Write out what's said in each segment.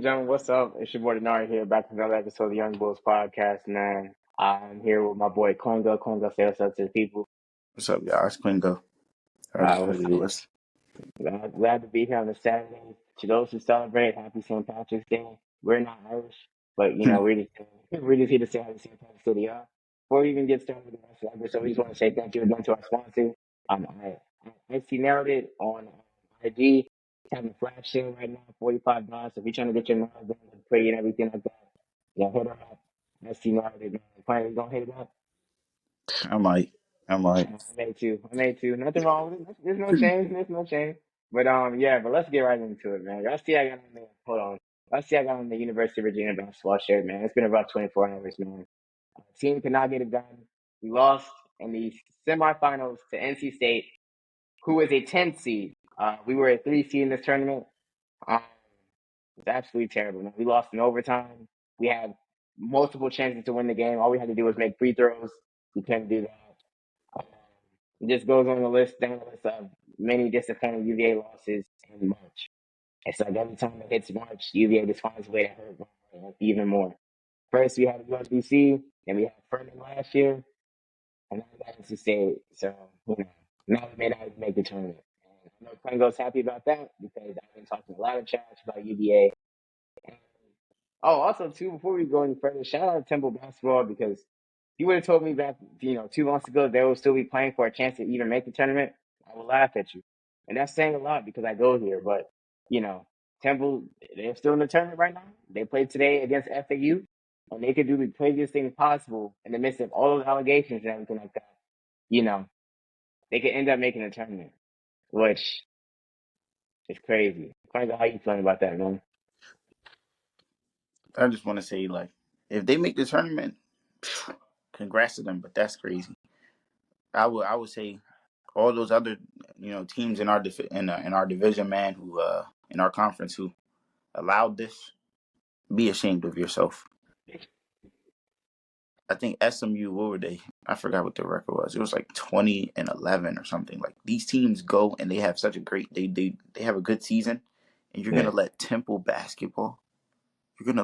gentlemen, what's up? It's your boy Denari here, back with another episode of the Young Bulls podcast, man. I'm here with my boy Konga. Konga, say what's up to the people. What's up, y'all? It's Quingo. That's what What's it up? is. Glad to be here on a Saturday. To those who celebrate, happy St. Patrick's Day. We're not Irish, but we're just here to say happy St. Patrick's Day to y'all. Before we even get started with the rest of the episode, we just want to say thank you again to our sponsor. I see narrowed it on IG. It's having a flash sale right now, $45. So if you're trying to get your nails done, look pretty and everything like that, hit her up. I see narrowed it, man. Finally, gonna hit it up. I might. I might. I made two. Nothing wrong with it. There's no shame. There's no shame. But yeah. But let's get right into it, man. Y'all see, I got on the hold on. I see, I got on the University of Virginia basketball shirt, man. It's been a rough 24 hours, man. Team could not get it done. We lost in the semifinals to NC State, who is a 10th seed. We were a 3 seed in this tournament. Um, it's absolutely terrible, man. We lost in overtime. We had multiple chances to win the game. All we had to do was make free throws. We couldn't do that. Um, it just goes on the list, down the list of many disappointing UVA losses in March. It's like every time it hits March, UVA just finds a way to hurt even more. First, we had USBC, then we had Furman last year, and now we got NC State. So, now we may not even make the tournament. And I know Quengo's happy about that because I've been talking a lot of trash about UVA. And, also, too, before we go any further, shout out to Temple basketball because you would have told me back, 2 months ago they will still be playing for a chance to even make the tournament. I would laugh at you, and that's saying a lot because I go here. But you know, Temple, they're still in the tournament right now. They played today against FAU, and they could do the craziest thing possible in the midst of all those allegations and everything like that. You know, they could end up making a tournament, which is crazy. Find out how you feeling about that, man. I just want to say, like, if they make the tournament, congrats to them. But that's crazy. I would say all those other teams in our in our division, man, who in our conference who allowed this, be ashamed of yourself. I think SMU, what were they? I forgot what the record was. It was like 20-11 or something. Like these teams go and they have such a great they have a good season, and you're gonna Yeah. let Temple basketball, you're gonna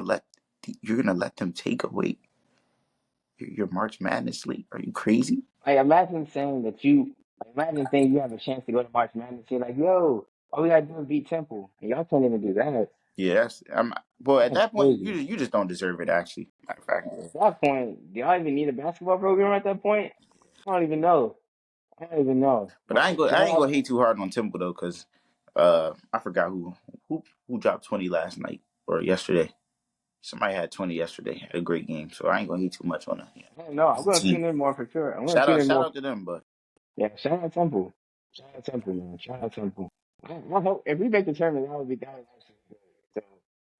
let them take away your March Madness league. Are you crazy? Like, imagine saying that imagine saying you have a chance to go to March Madness. You're like, yo, all we gotta do is beat Temple, and y'all can't even do that. Yeah, well at That's that point crazy. you just don't deserve it. Actually, matter of fact, At that point, do y'all even need a basketball program at that point? I don't even know. I don't even know. but But I ain't gonna hate too hard on Temple though, because I forgot who dropped 20 last night or yesterday. Somebody had 20 yesterday. Had a great game, so I ain't gonna hate too much on I don't know. I'm the gonna team. tune in more for sure. I'm gonna tune in Shout more. out to them, but Yeah, shout out Temple. Shout out Temple, man. Shout out Temple. I hope if we make the tournament, that would actually be good. So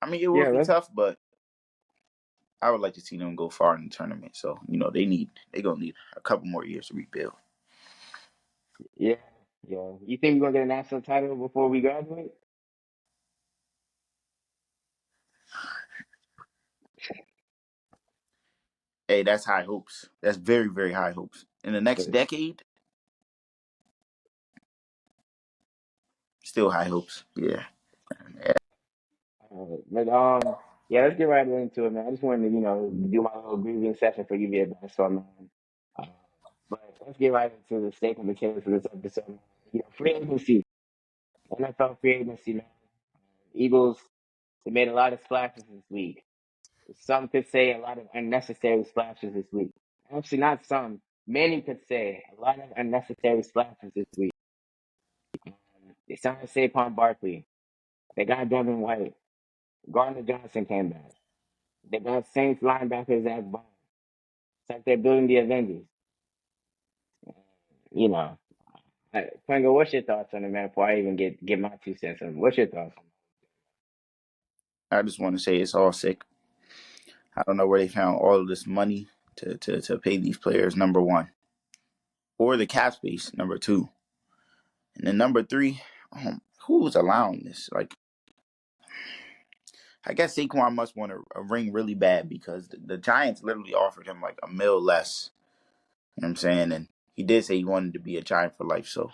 I mean it will yeah, be let's tough, but I would like to see them go far in the tournament. So they gonna need a couple more years to rebuild. yeah, yeah. You think we're gonna get a national title before we graduate? Hey, that's high hopes. That's very very high hopes. In the next decade, still high hopes. Yeah. But yeah, let's get right into it, man. I just wanted to, do my little grieving session for UVA basketball, man. Uh, but let's get right into the steak and potatoes for this episode. Man. Free agency, NFL free agency, man. Eagles, they made a lot of splashes this week. Some could say a lot of unnecessary splashes this week. Actually, not some. Many could say a lot of unnecessary splashes this week. They signed Saquon Barkley. They got Devin White. Gardner Johnson came back. They got Saints linebacker Zach Bond. It's like they're building the Avengers. You know, Pringle, what's your thoughts on it, man? Before I even get my 2 cents on it, what's your thoughts on I just want to say it's all sick. I don't know where they found all of this money to pay these players, number one, or the cap space, number two. And then number three, who was allowing this? Like, I guess Saquon must want a ring really bad because the Giants literally offered him like $1 million less. You know what I'm saying? And he did say he wanted to be a Giant for life, so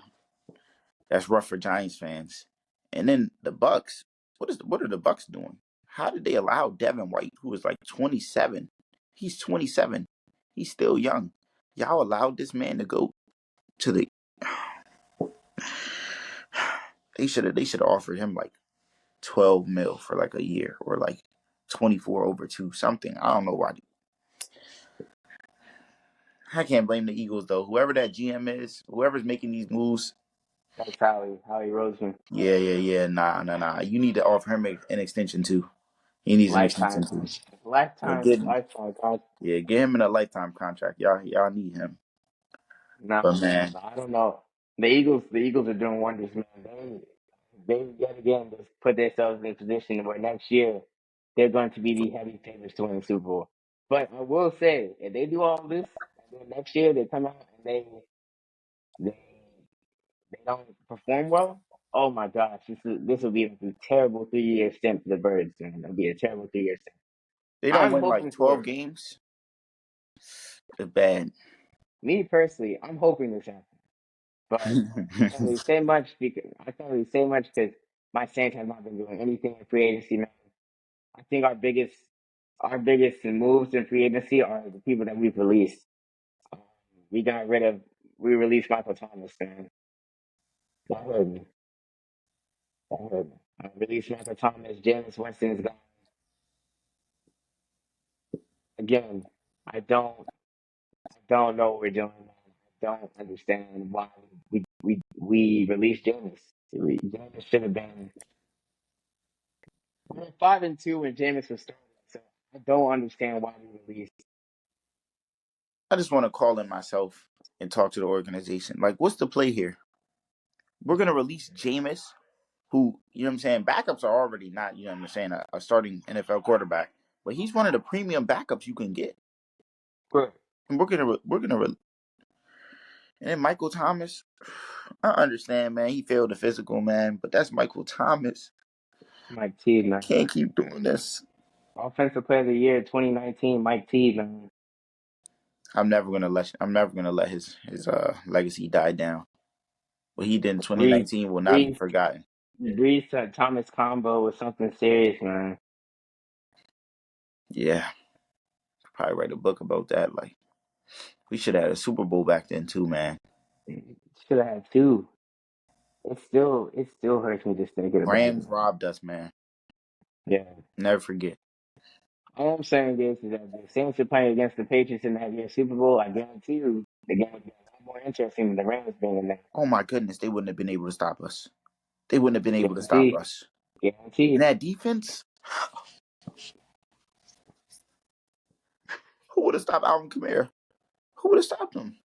that's rough for Giants fans. And then the Bucks, what are the Bucks doing? How did they allow Devin White, who was like 27? He's 27. He's still young. Y'all allowed this man to go to the. They should have offered him like 12 mil for like a year or like 24 over two something. I don't know why. I can't blame the Eagles though. Whoever that GM is, whoever's making these moves, That's Howie Roseman. yeah. Nah. You need to offer him an extension too. He needs an Lifetime extension too. contract. Yeah, Lifetime contract. get him in a lifetime contract. Y'all need him. But man, I don't know. The Eagles are doing wonders, man. They yet again just put themselves in a position where next year they're going to be the heavy favorites to win the Super Bowl. But I will say, if they do all this, and then next year they come out and they they don't perform well, oh my gosh, this will be a terrible 3 year stint for the Birds, man. It'll be a terrible 3 year stint. they don't I'm win like hoping 12 for games. It's bad. me personally. I'm hoping this happens, but I can't really say much because my Saints have not been doing anything in free agency, man. I think our biggest moves in free agency are the people that we've released. Um, we got rid of we released Michael Thomas, man. That hurt me. That hurt me. I released Michael Thomas. Jameis Winston is gone again. I don't know what we're doing, man. I don't understand why we released Jameis. Jameis should have been. We were 5-2 when Jameis was starting, so I don't understand why we released. I just want to call in myself and talk to the organization. Like, what's the play here? We're gonna release Jameis, who, you know what I'm saying, backups are already not, you know what I'm saying, a starting NFL quarterback. But he's one of the premium backups you can get. Good. And and then Michael Thomas, I understand, man. He failed the physical, man, but that's Michael Thomas. Mike T, man. Can't keep doing this. Offensive Player of the Year 2019, Mike T, man. I'm never gonna let his legacy die down. What he did in Breeze, 2019 will not be Breeze, forgotten. Breeze to Thomas combo was something serious, man. Yeah, probably write a book about that. Like, we should have had a Super Bowl back then too, man. Should have had two. It still hurts me just thinking about it, Rams man. robbed us, man. Yeah. Never forget. All I'm saying is that the Saints are playing against the Patriots in that year's Super Bowl. I guarantee you, the game would be a lot more interesting than the Rams being in there. Oh my goodness, they wouldn't have been able to stop us. They wouldn't have been able to stop Guarantee, us. And guarantee. that defense, who would have stopped Alvin Kamara? Who would have stopped him?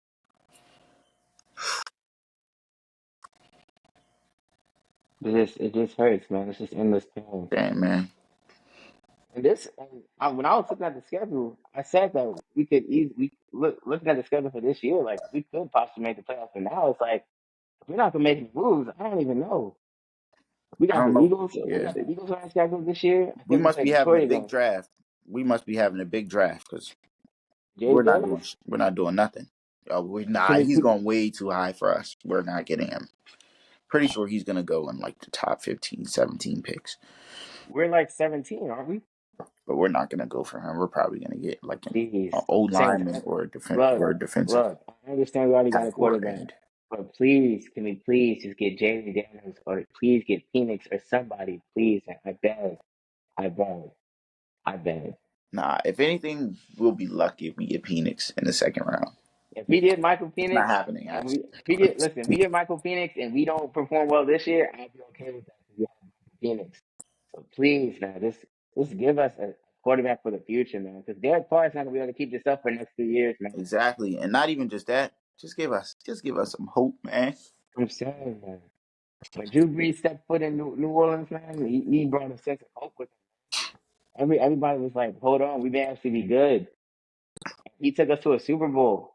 It just hurts, man. It's just endless pain. Damn, man. When I was looking at the schedule, I said that we could easily looking at the schedule for this year, like we could possibly make the playoffs. But now it's like if we're not gonna make any moves, I don't even know. We I got the don't know. Eagles. We Yeah, got the Eagles on our schedule this year. I we think we must play be having a Detroit big again. draft. We must be having a big draft because Jay Daniels. we're not doing nothing. Can we He's keep? going way too high for us. We're not getting him. Pretty sure he's gonna go in like the top 15, 17 picks. We're like 17, aren't we? But we're not gonna go for him. We're probably gonna get like Jeez, an old Saints. lineman or Look, a defensive look. I understand we already got a tackle or quarterback, end. but please, can we please just get Jay Daniels or please get Phoenix or somebody, please? I beg, I beg, I beg. Nah, if anything, we'll be lucky if we get Penix in the second round. If we get Michael It's Phoenix not happening, and actually. if we get Michael Phoenix and we don't perform well this year, I'd be okay with that because we have Michael Phoenix. So please, man, just give us a quarterback for the future, man. Because Derek Carr is not gonna be able to keep this up for the next 2 years, man. Exactly, and not even just that. Just give us some hope, man. I'm saying, man. When Drew Brees stepped foot in New Orleans, man, he brought a sense of hope with him. Everybody was like, hold on, we may actually be good. He took us to a Super Bowl.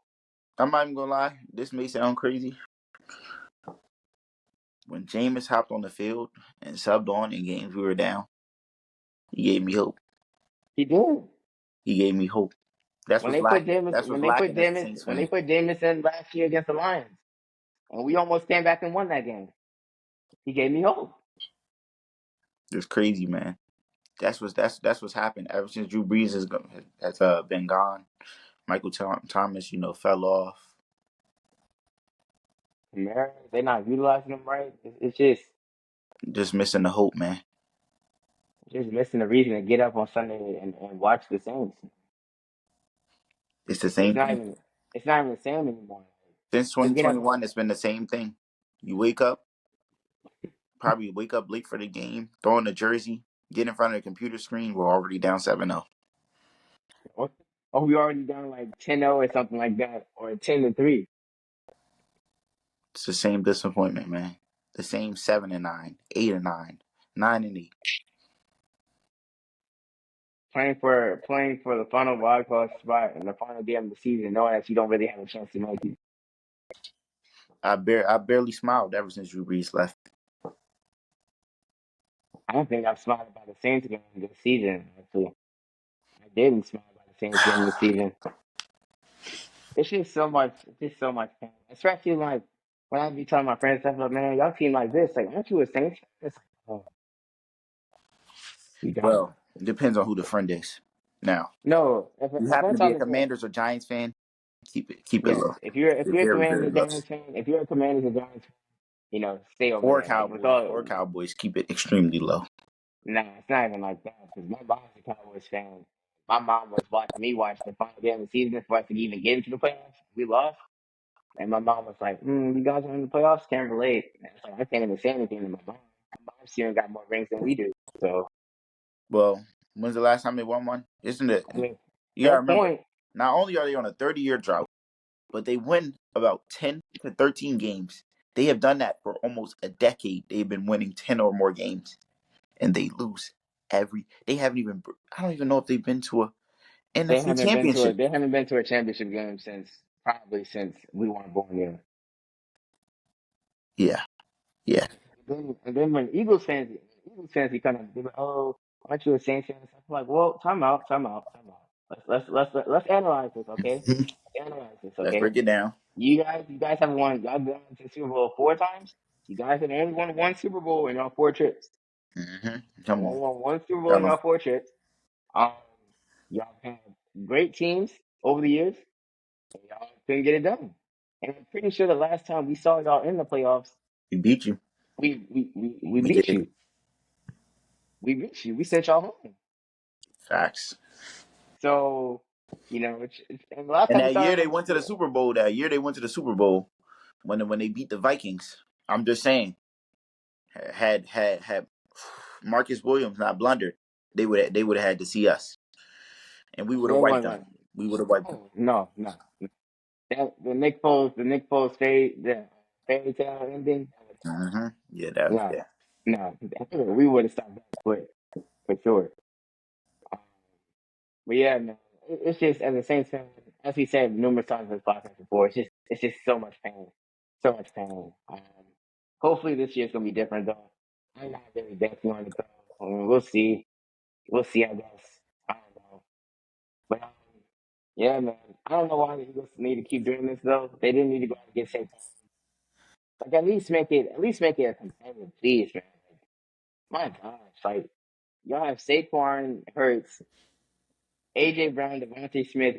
I'm not even gonna lie. This may sound crazy. When Jameis hopped on the field and subbed on in games we were down, he gave me hope. He did. He gave me hope. That's When what's they put lacking. Jameis, That's when what's they put lacking as a Jameis, Saints when they fan. put Jameis in last year against the Lions, and we almost came back and won that game. He gave me hope. It's crazy, man. That's what's happened ever since Drew Brees has been gone. Michael Thomas, fell off. Kamara, they're not utilizing him right. It's Just missing the hope, man. just missing a reason to get up on Sunday and watch the Saints. It's the It's same not thing even it's not even the same anymore. since Just get up on 2021. It's been the same thing. You probably wake up late for the game, throw on the jersey, get in front of the computer screen. We're already down 7-0. oh, we already down like 10-0 or something like that, or 10-3. It's the same disappointment, man. The same 7-9, 8-9, 9-8. Playing for the final wild card spot in the final game of the season, knowing that you don't really have a chance to make it. I barely smiled ever since Drew Brees left. I don't think I've smiled about the Saints game this season. Actually, I didn't smile about the Saints game this season. It's just so much pain. Especially like when I be telling my friends stuff like, man, y'all team like this, like, aren't you a Saints fan? It's like, oh, you don't. Well, it depends on who the friend is. Now, No, if you if happen I'm to be a talking to Commanders or Giants fan, keep it yes, low. if you're a Very, very Commanders low. Giants fan, if you're a Commanders or Giants fan, stay over Or there. Like with Cowboys, all, or Cowboys, keep it extremely low. nah, it's not even like that. Because my mom's a Cowboys fan. My mom was watching me watch the final game of the season for us to even get into the playoffs. We lost. And my mom was like, you guys are in the playoffs? Can't relate. And it's like, I can't even say anything to my mom. My mom's here and got more rings than we do. So, Well, when's the last time they won one? Isn't it? I mean, You gotta fair remember, point. not only are they on a 30-year drought, but they win about 10 to 13 games. They have done that for almost a decade. They've been winning 10 or more games, and they lose They haven't even. I don't even know if they've been to a NFC Championship. They haven't been to a championship game since we weren't born yet. Yeah, yeah. And then when Eagles fans be kind of be like, oh, aren't you a Saints fan? I'm like, well, time out, time out, time out. Let's analyze this, okay? Mhm. Let's analyze this, Let's okay? break it down. You guys haven't won. Y'all gone to the Super Bowl 4 times. You guys have only won one Super Bowl in y'all 4 trips. Come Only on, won one Super Bowl in tell them. y'all 4 trips. Um, y'all had great teams over the years, and y'all couldn't get it done. And I'm pretty sure the last time we saw y'all in the playoffs, We beat you. we We beat did. you. We beat you. We sent y'all home. Facts. So, and the last And time we that saw year y'all they in the went to Super the Bowl, Super Bowl. That year they went to the Super Bowl when they beat the Vikings. I'm just saying, had Marcus Williams not blundered, they would have had to see us, and we would have they wiped won them. like, We would have wiped them. no. The Nick Foles the fairy tale ending. Yeah, that. No, Yeah. no, we would have stopped that for sure. Um, but yeah, man, it's just as a Saints fan, as we said numerous times in this podcast before, it's just so much pain. Hopefully this year's gonna be different though. I'm not really betting on it though. We'll see. I guess I don't know, but yeah, man, I don't know why the Eagles need to keep doing this though. They didn't need to go out and get Saquon. Like at least make it a competitive, please, man. My gosh, like y'all have Saquon, Hurts, AJ Brown, Devontae Smith.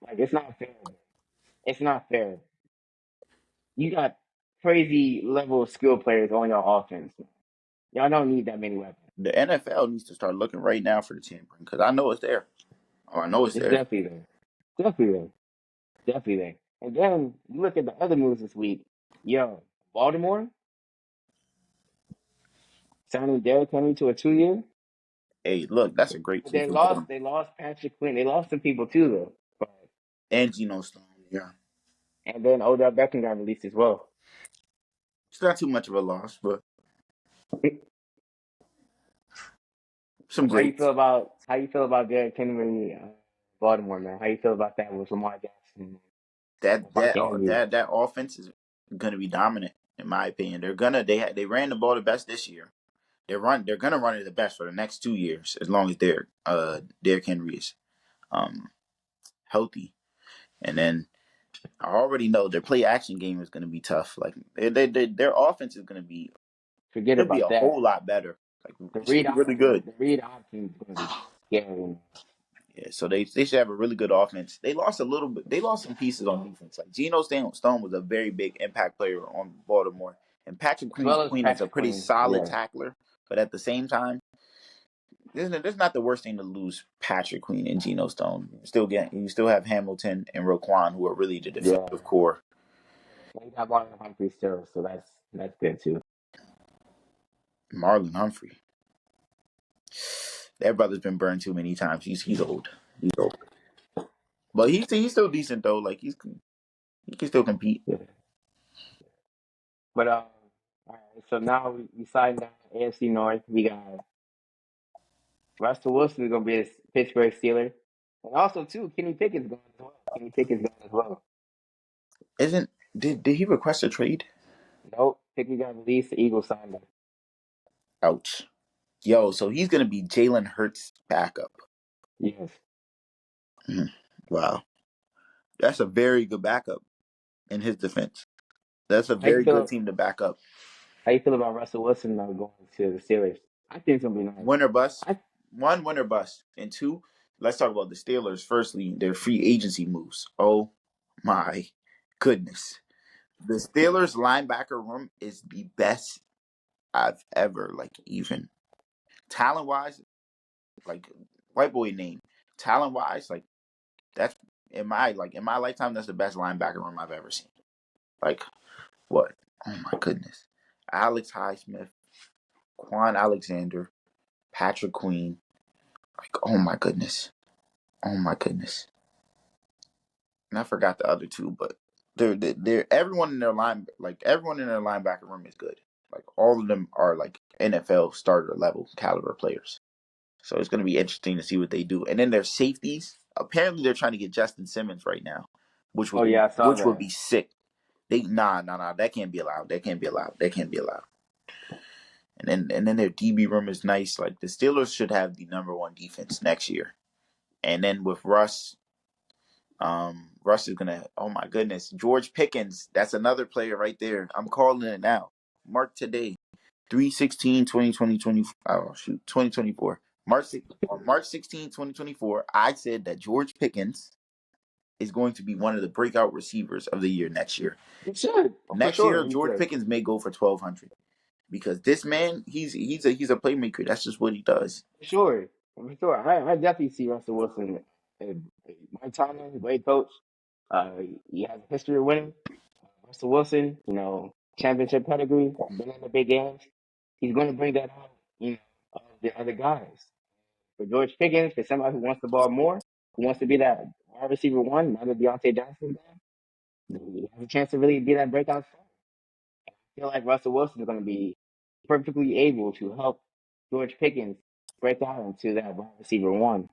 Like it's not fair. It's not fair. You got crazy level of skill players on your offense. Y'all don't need that many weapons. The NFL needs to start looking right now for the tampering because I know it's there. Oh, I know it's It's there. definitely there. Definitely there. Definitely there. And then you look at the other moves this week. Yo, Baltimore signing Derrick Henry to a 2 year. Hey, look, that's a great But move they for lost. Baltimore. They lost Patrick Quinn. They lost some people too, though. And Geno Stone. Yeah, And then Odell Beckham got released as well. it's not too much of a loss, but some greats. How you feel about Derrick Henry, Baltimore, man? How you feel about that with Lamar Jackson That and Mark that Andrews? that offense is gonna be dominant in my opinion. They ran the ball the best this year. They're gonna run it the best for the next 2 years as long as Derrick Henry is um healthy. And then I already know their play action game is gonna be tough. Like their offense is gonna be Forget should be about a whole that. lot better. The It should read be really option, good. the read option is going to be scary. Yeah, so they should have a really good offense. They lost a little bit. They lost some pieces on defense. Like Geno Stone was a very big impact player on Baltimore, and Patrick As well as Queen is a Patrick pretty Queen. solid Yeah. tackler. But at the same time, this not the worst thing to lose Patrick Queen and Geno Stone. You still have Hamilton and Roquan, who are really the Yeah. defensive core. And you got Marlon Humphrey still, so that's good too. Marlon Humphrey, that brother's been burned too many times. He's old. He's old. But he's still decent though. Like he can still compete. Yeah. But all right, so now we signed down AFC North. We got Russell Wilson is gonna be a Pittsburgh Steeler, and also too Kenny Pickett's gone as well. Kenny Pickett's gone as well. Isn't did he request a trade? Nope, Pickett got released. The Eagles signed him. Ouch. Yo, so he's gonna be Jalen Hurts' backup. Yes. Wow, that's a very good backup in his defense. That's a How you very good feel? team to back up. How you feel about Russell Wilson now going to the Steelers? I think it's gonna be nice. Win or bust. I One, win or bust. And two, let's talk about the Steelers. Firstly, their free agency moves. Oh my goodness. The Steelers linebacker room is the best I've ever even talent wise, like white boy name. Talent wise, that's in my lifetime, that's the best linebacker room I've ever seen. Like what? Oh my goodness. Alex Highsmith, Quan Alexander, Patrick Queen. Like, oh my goodness. Oh my goodness. And I forgot the other two, but they're everyone in their everyone in their linebacker room is good. Like all of them are like NFL starter level caliber players. So it's gonna be interesting to see what they do. And then their safeties, apparently they're trying to get Justin Simmons right now, oh yeah, I saw which would that. be sick. That can't be allowed. That can't be allowed. That can't be allowed. And then their DB room is nice. Like the Steelers should have the number one defense next year. And then with Russ, Russ is gonna. Oh my goodness, George Pickens. That's another player right there. I'm calling it now. Mark today, 3/16/2020. Oh shoot, 2024. March 16, 2024. I said that George Pickens is going to be one of the breakout receivers of the year next year. He should for Next sure. year, He George should Pickens may go for 1,200 because this man, he's a playmaker. That's just what he does. for sure. For sure. I definitely see Russell Wilson. Mike Tomlin, great coach. He has a history of winning. Russell Wilson, championship pedigree, been in the big games. He's going to bring that out, of the other guys. For George Pickens, for somebody who wants the ball more, who wants to be that wide receiver one, now that Deontay Johnson guy, he has a chance to really be that breakout star. I feel like Russell Wilson is going to be perfectly able to help George Pickens break out into that wide receiver one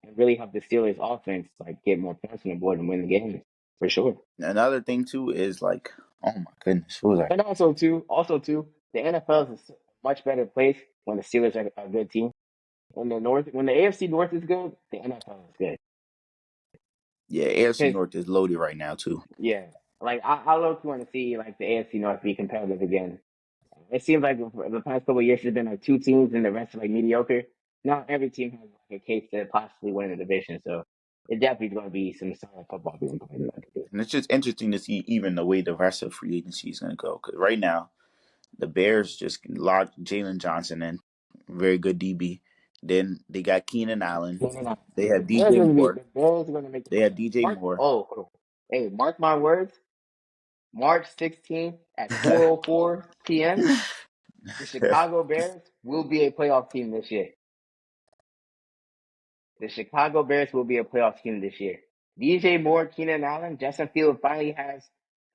and really help the Steelers offense get more points on the board and win the game for sure. Another thing too is oh my goodness, what was that? And also too, the NFL is a much better place when the Steelers are a good team. When the AFC North is good, the NFL is good. Yeah, AFC 'Cause, North is loaded right now too. yeah, I love to want to see the AFC North be competitive again. It seems like for the past couple of years, there's been two teams, and the rest are mediocre. Now every team has a case to possibly win the division, so it definitely is going to be some solid football being played in that division. And it's just interesting to see even the way the rest of free agency is going to go. Because right now, the Bears just locked Jalen Johnson in, very good DB. Then they got Keenan Allen. They have DJ Moore. The Bears are going to make the They have playoffs. DJ Moore. Hold on. Hey, mark my words. March 16th at 4:04 p.m. The Chicago Bears will be a playoff team this year. The Chicago Bears will be a playoff team this year. DJ Moore, Keenan Allen, Justin Fields finally has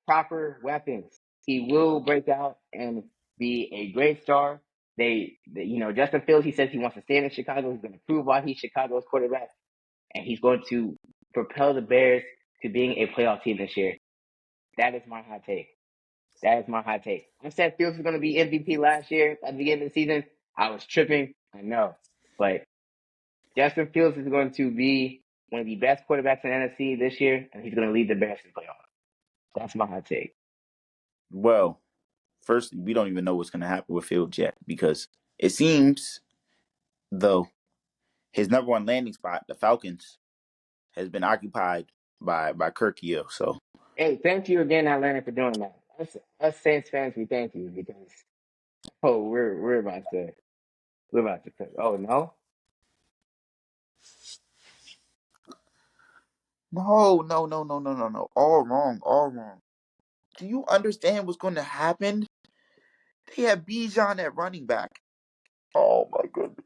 proper weapons. He will break out and be a great star. Justin Fields, he says he wants to stay in Chicago. He's going to prove why he's Chicago's quarterback. And he's going to propel the Bears to being a playoff team this year. That is my hot take. I said Fields was going to be MVP last year at the beginning of the season. I was tripping. I know. But Justin Fields is going to be one of the best quarterbacks in the NFC this year, and he's going to lead the Bears to the playoffs. That's my hot take. Well, firstly, we don't even know what's going to happen with Fields yet because It seems, though, his number one landing spot, the Falcons, has been occupied by Kirk Hill. So Hey, thank you again, Atlanta, for doing that. Us Saints fans, we thank you because we're about to cook. Oh no, no. All wrong, all wrong. Do you understand what's going to happen? They have Bijan at running back. Oh my goodness.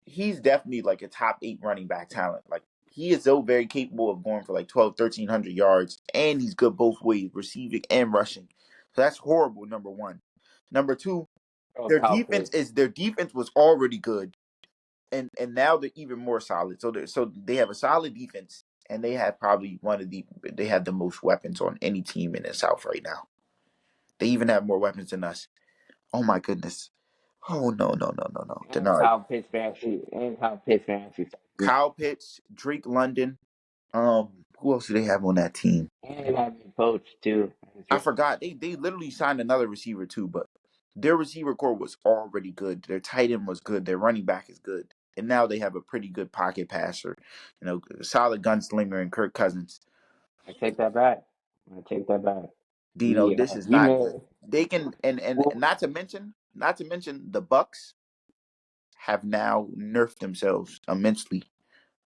He's definitely like a top 8 running back talent. Like he is so very capable of going for like 1,300 yards, and he's good both ways, receiving and rushing. So that's horrible. Number one. Number two, oh Kyle Pitts. their defense was already good, and now they're even more solid. So they have a solid defense, and they have probably they have the most weapons on any team in the South right now. They even have more weapons than us. Oh my goodness. Oh no. And Denard. Kyle Pitts man, actually Kyle Pitts, Drake London. Who else do they have on that team? and they got a good coach too. I forgot. They literally signed another receiver too, but their receiver core was already good. Their tight end was good. Their running back is good. And now they have a pretty good pocket passer, solid gunslinger in Kirk Cousins. I take that back. I take that back. Dino, this is We not good. may They can and well, not to mention the Bucks have now nerfed themselves immensely.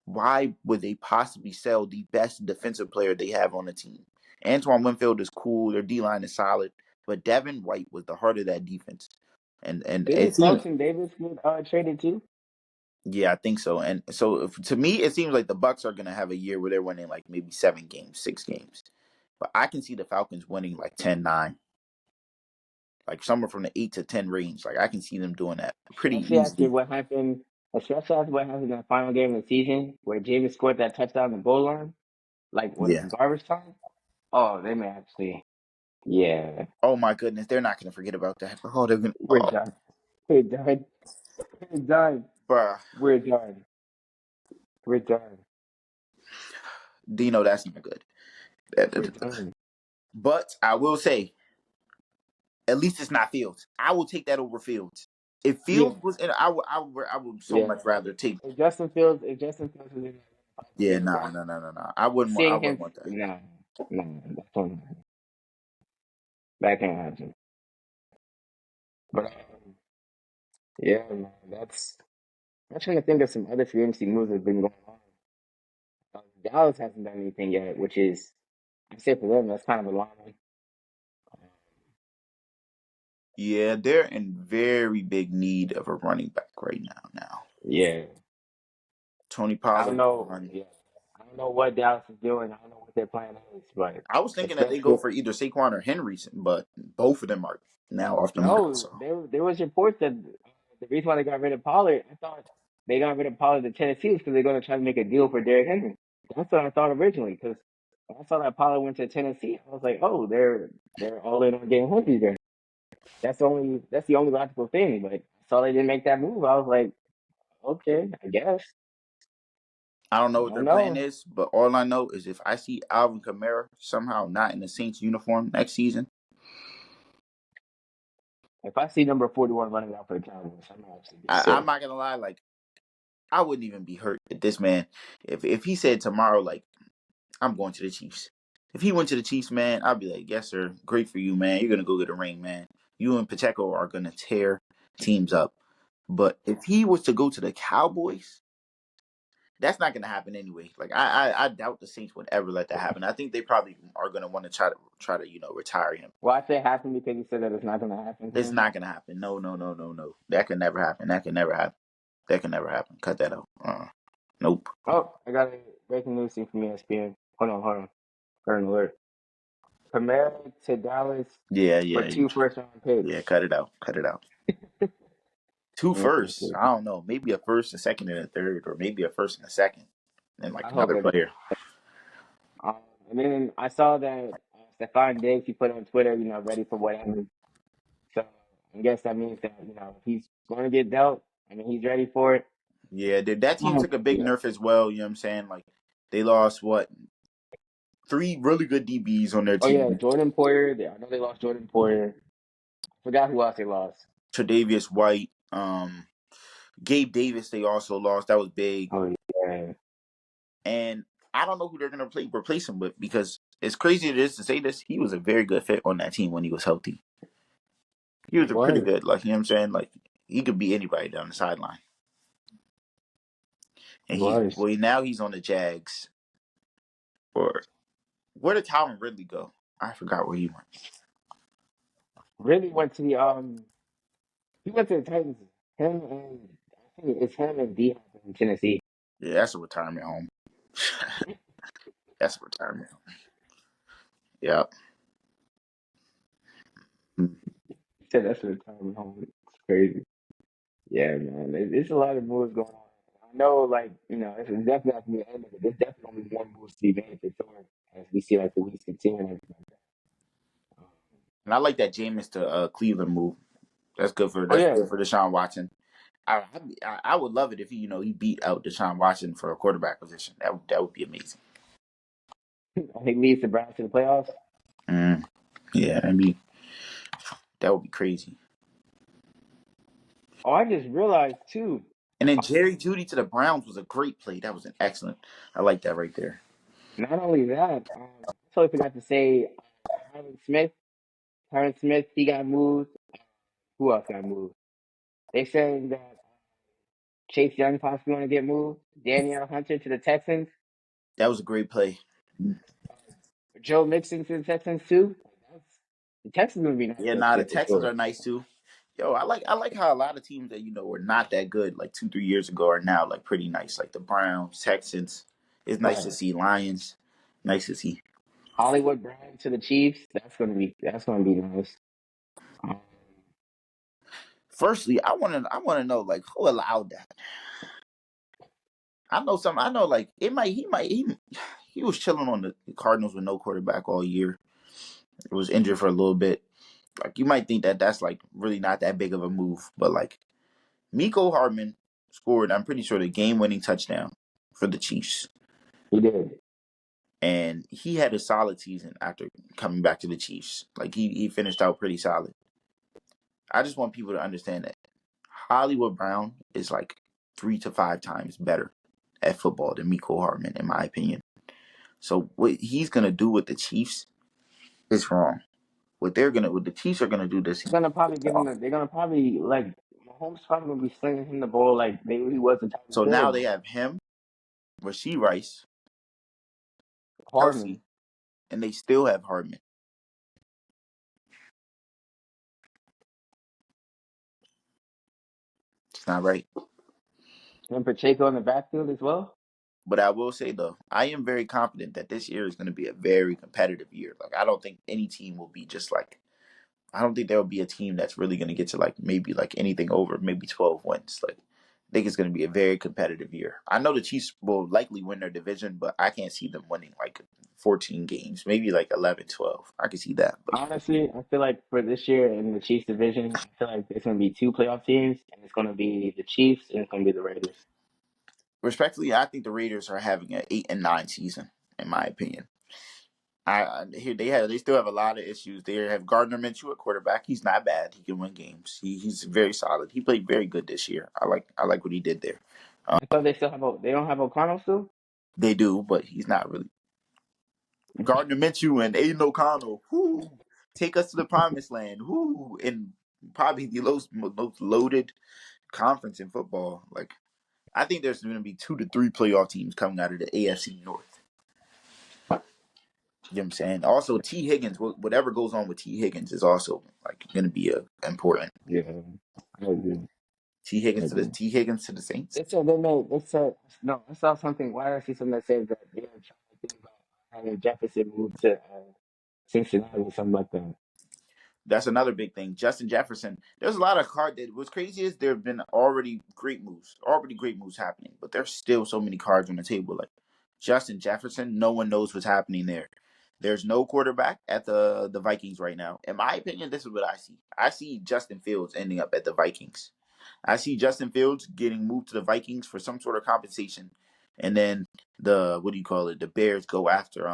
Why would they possibly sell the best defensive player they have on the team? Antoine Winfield is cool. Their D line is solid, but Devin White was the heart of that defense, and it didn't seems, Carlton Davis get traded too? yeah, I think so. And so to me, it seems like the Bucks are gonna have a year where they're winning like maybe 7 games, 6 games, but I can see the Falcons winning like 10-9, like somewhere from the 8 to 10 range. Like I can see them doing that pretty Especially after easily. what happened. Especially after what happened in the final game of the season, where James scored that touchdown in the goal line, like what Yeah. in garbage time. Oh, they may actually. Yeah, Oh my goodness, they're not gonna forget about that. Oh, they're gonna. we're Oh, done. We're done. We're done. bruh. We're done. We're done. Dino, that's not good. We're done. But I will say, at least it's not Fields. I will take that over Fields. If Yeah, Fields was in, I would so yeah. much rather take. If Justin Fields was in the Yeah, Super Bowl, no. I wouldn't want. I seeing wouldn't him, want that. no, no, that can't happen. But yeah, man, that's. I'm trying to think of some other free agency moves that have been going on. Dallas hasn't done anything yet, which is, I say for them, that's kind of alarming. Yeah, they're in very big need of a running back right now. Yeah, Tony I don't Pollard know. gone. Yeah, I don't know what Dallas is doing. I don't know what their plan is, but I was thinking that they go especially for either Saquon or Henry, but both of them are now off the market. no, So there was reports that the reason why they got rid of Pollard, I thought they got rid of Pollard to Tennessee is because they're going to try to make a deal for Derrick Henry. That's what I thought originally because when I saw that Pollard went to Tennessee, I was like, oh, they're all in on getting Henry there. That's the only logical thing. But I saw they didn't make that move. I was like, okay, I guess. I don't know I what don't their plan know. is, but all I know is if I see Alvin Kamara somehow not in the Saints uniform next season, If I see number 41 running out for the Cowboys, I'm actually be I'm sick. not gonna lie, like I wouldn't even be hurt if this man, if he said tomorrow, like I'm going to the Chiefs. If he went to the Chiefs, man, I'd be like, yes, sir, great for you, man. You're gonna go get a ring, man. You and Pacheco are gonna tear teams up. But if he was to go to the Cowboys, that's not gonna happen anyway. Like I doubt the Saints would ever let that happen. I think they probably are gonna want to try to retire him. Well, I say happen because you said that it's not going to happen to It's him. not gonna happen. No. That can never happen. That can never happen. That can never happen. Cut that out. Nope. Oh, I got a breaking news thing from ESPN. Hold on. Current alert. Kamara to Dallas Yeah, for yeah, two first round picks. yeah. Cut it out. Cut it out. Two firsts. I don't know. Maybe a first, a second, and a third, or maybe a first and a second, and like I hope another it. player. Um, and then I saw that Stephon Diggs, he put on Twitter, ready for whatever. So I guess that means that, if he's going to get dealt, I mean, he's ready for it. Yeah, that team took a big Yeah. nerf as well. You know what I'm saying? Like they lost what 3 really good DBs on their Oh, yeah, team. Jordan Poyer. I know they lost Jordan Poyer. Forgot who else they lost. Tre'Davious White. Gabe Davis, they also lost. That was big. Oh yeah. And I don't know who they're going to replace him with, because as crazy it is to say this, he was a very good fit on that team when he was healthy. He was He a pretty was. good, like, you know what I'm saying? Like, he could be anybody down the sideline. He And was. now he's on the Jags. Or where did Calvin Ridley go? I forgot where he went. Really went to the he went to the Titans. Him and I think it's him and D Hop in Tennessee. Yeah, that's a retirement home. That's a retirement home. Yeah. He said that's what time home. It's crazy. Yeah, man. It's a lot of moves going on. I know, like, it's definitely not gonna be the end of it. There's definitely only one move to be made for sure as we see like the weeks continue and everything like that. And I like that Jameis to Cleveland move. That's good Oh for yeah. Deshaun Watson. I would love it if he beat out Deshaun Watson for a quarterback position. That would be amazing. He leads the Browns to the playoffs. Mm, yeah, that would be crazy. Oh, I just realized too. And then Jerry Judy to the Browns was a great play. That was an excellent. I like that right there. Not only that, I totally forgot to say Tyron Smith. Tyron Smith, he got moved. Who else got moved? They saying that Chase Young possibly going to get moved. Danielle Hunter to the Texans. That was a great play. Joe Mixon to the Texans too. The Texans going to be nice Yeah, next the year for Texans sure. are nice too. Yo, I like how a lot of teams that were not that good like 2-3 years ago are now like pretty nice. Like the Browns, Texans. It's nice to Right. see Lions. Nice to see. Hollywood Brown to the Chiefs. That's gonna be nice. Um, Firstly, I want to know like who allowed that. I know like he was chilling on the Cardinals with no quarterback all year. He was injured for a little bit. Like you might think that that's like really not that big of a move, but like Miko Hardman scored, I'm pretty sure, the game-winning touchdown for the Chiefs, he did. and he had a solid season after coming back to the Chiefs. Like he finished out pretty solid. I just want people to understand that Hollywood Brown is like 3 to 5 times better at football than Miko Hardman, in my opinion. So what he's gonna do with the Chiefs is wrong. What the Chiefs are gonna do this They're gonna probably give him. off. They're gonna probably like Mahomes probably gonna be slinging him the ball like maybe he was in Tyreek So Hill, now they but have him, Rasheed Rice, Hardman Kelsey, and they still have Hardman. It's not right. and Pacheco in the backfield as well. But I will say though, I am very confident that this year is going to be a very competitive year. Like I don't think any team will be just like I don't think there will be a team that's really going to get to like maybe like anything over maybe 12 wins. Like I think it's going to be a very competitive year. I know the Chiefs will likely win their division, but I can't see them winning like 14 games, maybe like 11, 12. I can see that. But Honestly, I feel like for this year in the Chiefs division, I feel like there's gonna be two playoff teams, and it's gonna be the Chiefs and it's gonna be the Raiders. respectfully, I think the Raiders are having an 8-9 season, in my opinion. I here they still have a lot of issues. They have Gardner Minshew at quarterback. He's not bad. He can win games. He's very solid. He played very good this year. I like what he did there. I thought they don't have O'Connell still. They do, but he's not really Gardner Minshew and Aiden O'Connell. Whoo, take us to the promised land. Whoo, and probably the most loaded conference in football. Like I think there's going to be 2 to 3 playoff teams coming out of the AFC North. You know what I'm saying? Also, T. Higgins, whatever goes on with T. Higgins is also like going to be important. Yeah, I agree. I agree. T. Higgins to the Saints. They said they made. They said no. I saw something. Why did I see something that said that they're trying to think about having Jefferson move to Cincinnati or something like that. That's another big thing. Justin Jefferson. There's a lot of card. What's crazy is there have been already great moves happening, but there's still so many cards on the table. Like Justin Jefferson, no one knows what's happening there. There's no quarterback at the Vikings right now. In my opinion, this is what I see. I see Justin Fields ending up at the Vikings. I see Justin Fields getting moved to the Vikings for some sort of compensation, and then the what do you call it? The Bears go after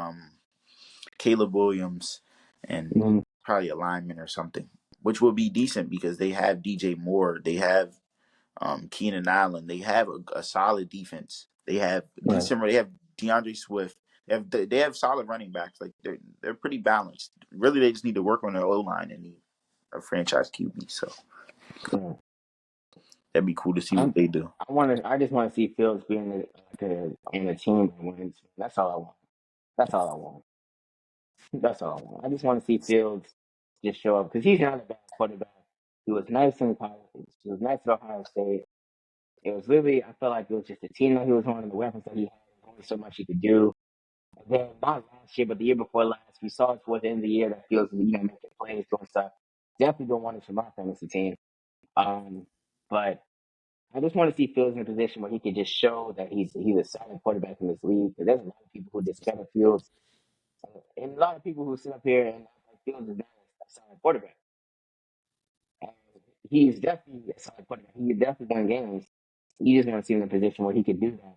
Caleb Williams and Mm-hmm. probably a lineman or something, which will be decent because they have DJ Moore, they have Keenan Allen. They have a solid defense. They have Right. decent. They have DeAndre Swift. They have solid running backs. Like they're pretty balanced. Really, they just need to work on their O line and need a franchise QB. So Yeah. that'd be cool to see what I'm, they do. I just want to see Fields being in a team that wins. That's all I want. That's all I want. That's all I want. I just want to see Fields just show up because he's not a bad quarterback. He was nice in college. He was nice at Ohio State. It was literally, I felt like it was just a team that he was on and the weapons that he had. Only so much he could do. And then not last year, but the year before last, we saw it towards the end of the year that Fields was, making plays, doing stuff. Definitely don't want it from my fantasy team. But I just want to see Fields in a position where he could just show that he's a solid quarterback in this league. Because there's a lot of people who discredit Fields, and a lot of people who sit up here and act like Fields is not a solid quarterback. And he's definitely a solid quarterback. He could definitely win games. You just want to see him in a position where he could do that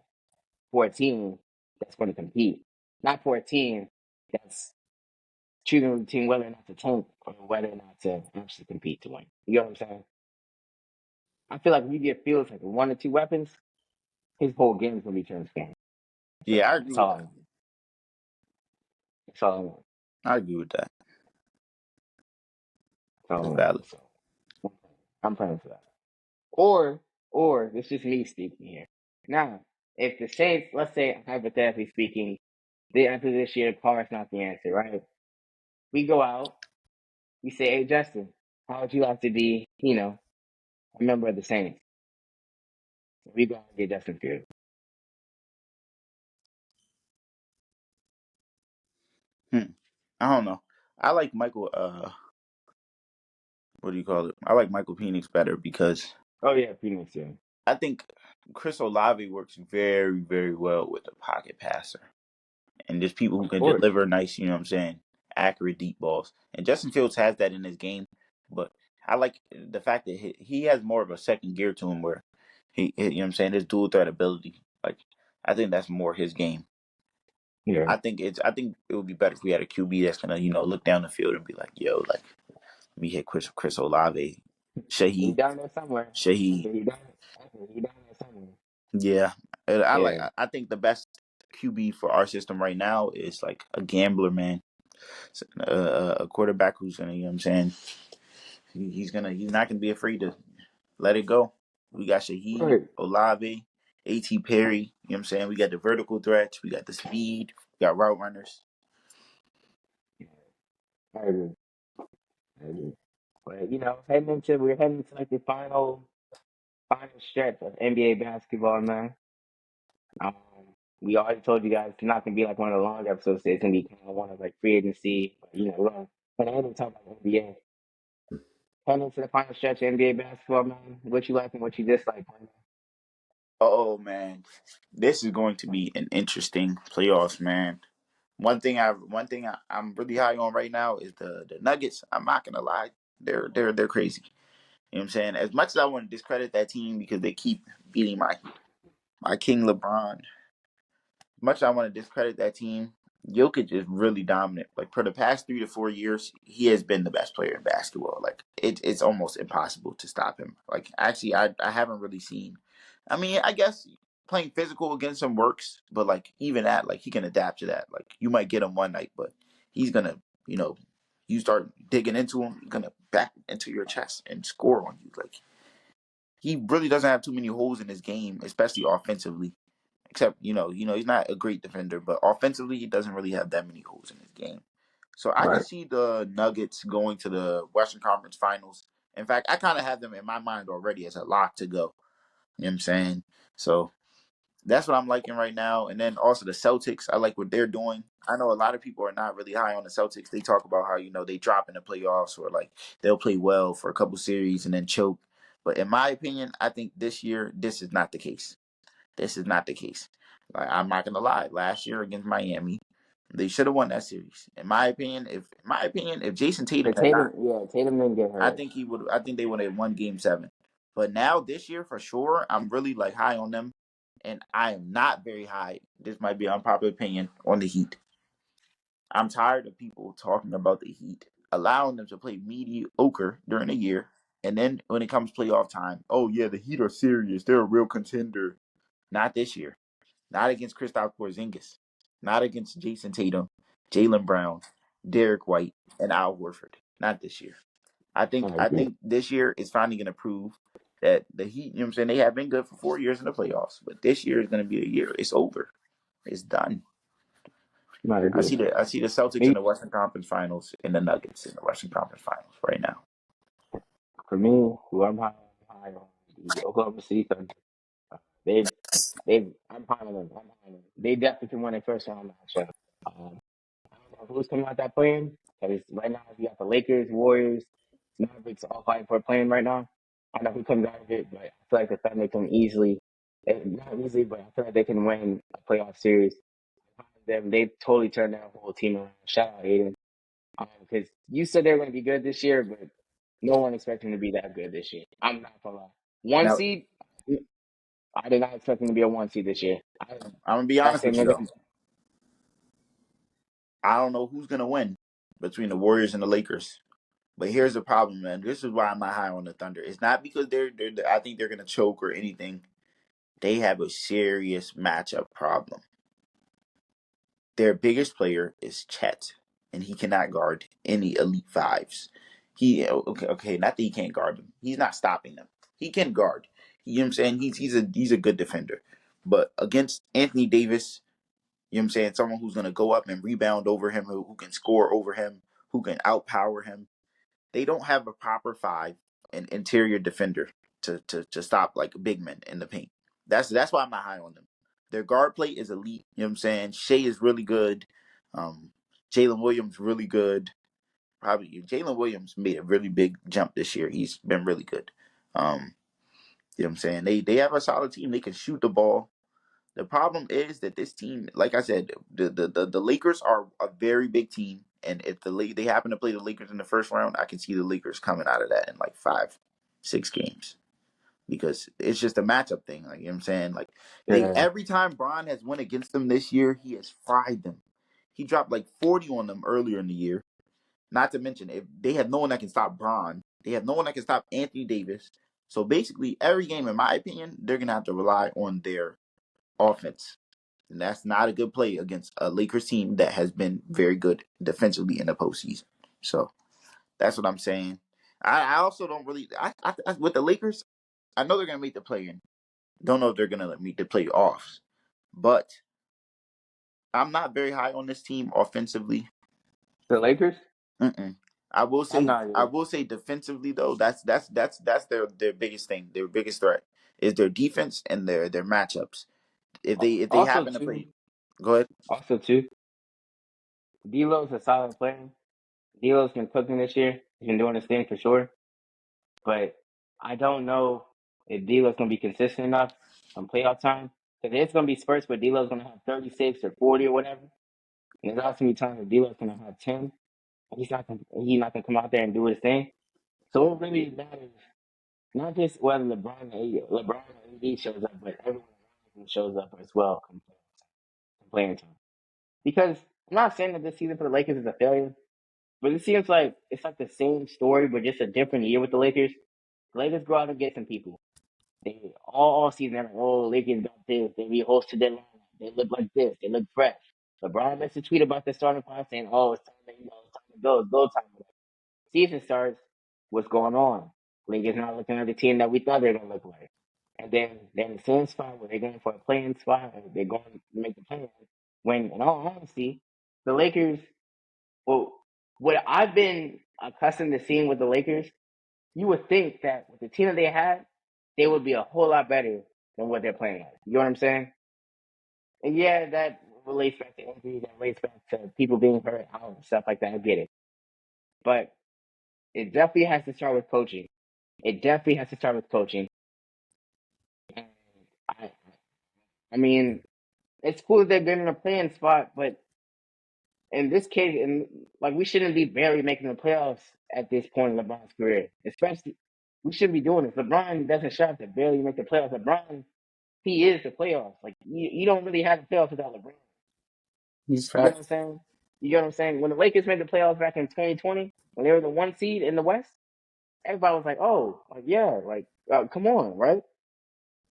for a team that's going to compete, not for a team that's choosing the team whether or not to tank or whether or not to actually compete to win. You know what I'm saying? I feel like if you get Fields like one or two weapons, his whole game's gonna be transformed. Yeah, So I agree that's with all I that. want. That's all I want. I agree with that. That's all I That's want. valid. So I'm praying for that. Or this is me speaking here. Now, if the Saints, let's say hypothetically speaking, they enter this year, Carr's not the answer, right? We go out, we say, hey Justin, how would you like to be, a member of the Saints? We go out and get Justin Fields. Hmm. I don't know. I like Michael. What do you call it? I like Michael Penix better because Oh yeah, Phoenix, yeah. I think Chris Olave works very, very well with the pocket passer. And there's people who Of can course. deliver nice, you know what I'm saying, accurate deep balls. And Justin Fields has that in his game, but I like the fact that he has more of a second gear to him where you know what I'm saying, his dual threat ability. Like I think that's more his game. Yeah. I think it would be better if we had a QB that's gonna, look down the field and be like, yo, like let me hit Chris Olave. He Shaheed. down there somewhere. Shaheed. He down there somewhere. Yeah. And Yeah. I think the best QB for our system right now is like a gambler, man. A quarterback who's gonna, you know what I'm saying, he's not gonna be afraid to let it go. We got Shaheed, Right. Olave, A.T. Perry. You know what I'm saying? We got the vertical threats. We got the speed. We got route runners. I agree. I agree. But we're heading into like the final stretch of NBA basketball, man. Um, we already told you guys it's not gonna be like one of the long episodes. It's gonna be kind of one of like free agency. But, we're gonna end talk about NBA. Heading into the final stretch of NBA basketball, man. What you like and what you dislike, man. Oh man, this is going to be an interesting playoffs, man. I'm really high on right now is the Nuggets. I'm not gonna lie, they're crazy. You know what I'm saying? As much as I want to discredit that team because they keep beating my King LeBron, much as I want to discredit that team, Jokic is really dominant. Like for the past 3 to 4 years, he has been the best player in basketball. Like it's almost impossible to stop him. Like actually, I haven't really seen. I mean, I guess playing physical against him works, but like even that, like he can adapt to that. Like you might get him one night, but he's gonna, you know, you start digging into him, he's gonna back into your chest and score on you. Like he really doesn't have too many holes in his game, especially offensively. Except, he's not a great defender, but offensively, he doesn't really have that many holes in his game. So I can Right. see the Nuggets going to the Western Conference Finals. In fact, I kind of have them in my mind already as a lock to go. You know what I'm saying? So that's what I'm liking right now. And then also the Celtics, I like what they're doing. I know a lot of people are not really high on the Celtics. They talk about how, they drop in the playoffs or like they'll play well for a couple series and then choke. But in my opinion, I think this year, this is not the case. This is not the case. Like I'm not gonna lie. Last year against Miami, they should have won that series. In my opinion, if Jason Tatum The had not, Tatum didn't get I hurt. think he would. I think they would have won Game 7. But now this year for sure, I'm really like high on them, and I am not very high. This might be an unpopular opinion on the Heat. I'm tired of people talking about the Heat, allowing them to play mediocre during the year. And then when it comes playoff time, oh yeah, the Heat are serious. They're a real contender. Not this year. Not against Kristaps Porzingis. Not against Jason Tatum, Jaylen Brown, Derek White, and Al Horford. Not this year. I I agree. think this year is finally going to prove that the Heat, you know what I'm saying, they have been good for 4 years in the playoffs, but this year is going to be a year. It's over. It's done. I agree. I see the Celtics in Me, the Western Conference Finals and the Nuggets in the Western Conference Finals right now. for me, who I'm high on the Oklahoma City Thunder. They, I'm high on them. I'm high on them. They definitely can win a first round matchup. I don't know who's coming out that playing because right now you got the Lakers, Warriors, Mavericks all fighting for a plane right now. I don't know who comes out of it, but I feel like the Thunder can easily, not easily, but I feel like they can win a playoff series. They totally turned that whole team around. Shout out Aiden. Because you said they're going to be good this year, but no one expected them to be that good this year. I'm not gonna lie. One Now, seed, I did not expect them to be a one seed this year. I'm going to be I honest said with you, they're though. going I don't know who's going to win between the Warriors and the Lakers. But here's the problem, man. This is why I'm not high on the Thunder. It's not because they're I think they're going to choke or anything. They have a serious matchup problem. Their biggest player is Chet, and he cannot guard any elite fives. Okay, not that he can't guard them. He's not stopping them. He can guard. You know what I'm saying? He's a good defender. But against Anthony Davis, you know what I'm saying, someone who's gonna go up and rebound over him, who can score over him, who can outpower him. They don't have a proper five and interior defender to stop like big men in the paint. That's why I'm not high on them. Their guard play is elite. You know what I'm saying? Shea is really good. Jalen Williams really good. Probably Jalen Williams made a really big jump this year. He's been really good. You know what I'm saying? They have a solid team. They can shoot the ball. The problem is that this team, like I said, the Lakers are a very big team, and if they happen to play the Lakers in the first round, I can see the Lakers coming out of that in like 5, 6 games because it's just a matchup thing. Like you know what I'm saying, like they to. every time Bron has went against them this year, he has fried them. He dropped like 40 on them earlier in the year. Not to mention, if they have no one that can stop Bron, they have no one that can stop Anthony Davis. So basically, every game, in my opinion, they're gonna have to rely on their offense. And that's not a good play against a Lakers team that has been very good defensively in the postseason. So that's what I'm saying. I also don't really with the Lakers. I know they're gonna make the play in. Don't know if they're gonna meet the playoffs, but I'm not very high on this team offensively. The Lakers? Mm-mm. I'm not I either. will say defensively though. That's their biggest thing. Their biggest threat is their defense and their matchups. If they Also, happen to too, play, go ahead. also too, D'Lo's a solid player. D'Lo's been cooking this year. He's been doing his thing for sure. But I don't know if D'Lo's gonna be consistent enough on playoff time. Because it's gonna be spurts where D'Lo's gonna have 36 or 40 or whatever. And there's also gonna be times where D'Lo's gonna have 10. And he's not gonna come out there and do his thing. So it really matters not just whether LeBron or AD shows up, but everyone around him shows up as well come playing time. Because I'm not saying that this season for the Lakers is a failure, but it seems like it's like the same story, but just a different year with the Lakers. The Lakers go out and get some people. They all season, they're like, oh, Lakers got this. They rehosted their lineup. They look like this. They look fresh. LeBron makes a tweet about the starting five saying, oh, it's time to go. It's go time. Season starts. What's going on? Lakers not looking like the team that we thought they were gonna look like. And then they're in the same spot where they're going for a playing spot and they're going to make the play. When in all honesty, the Lakers, well, what I've been accustomed to seeing with the Lakers, you would think that with the team that they had, they would be a whole lot better than what they're playing at. You know what I'm saying? And yeah, that relates back to injuries, that relates back to people being hurt, out and stuff like that. I get it. But it definitely has to start with coaching. It definitely has to start with coaching. And I, I mean, it's cool that they're getting in a playing spot, but in this case, like we shouldn't be barely making the playoffs at this point in LeBron's career. Especially, we shouldn't be doing this. LeBron doesn't shot to barely make the playoffs. LeBron, he is the playoffs. Like you don't really have the playoffs without LeBron. He's You get what I'm facts. saying? You get what I'm saying? When the Lakers made the playoffs back in 2020, when they were the one seed in the West, everybody was like, oh, like, yeah, like, come on, right?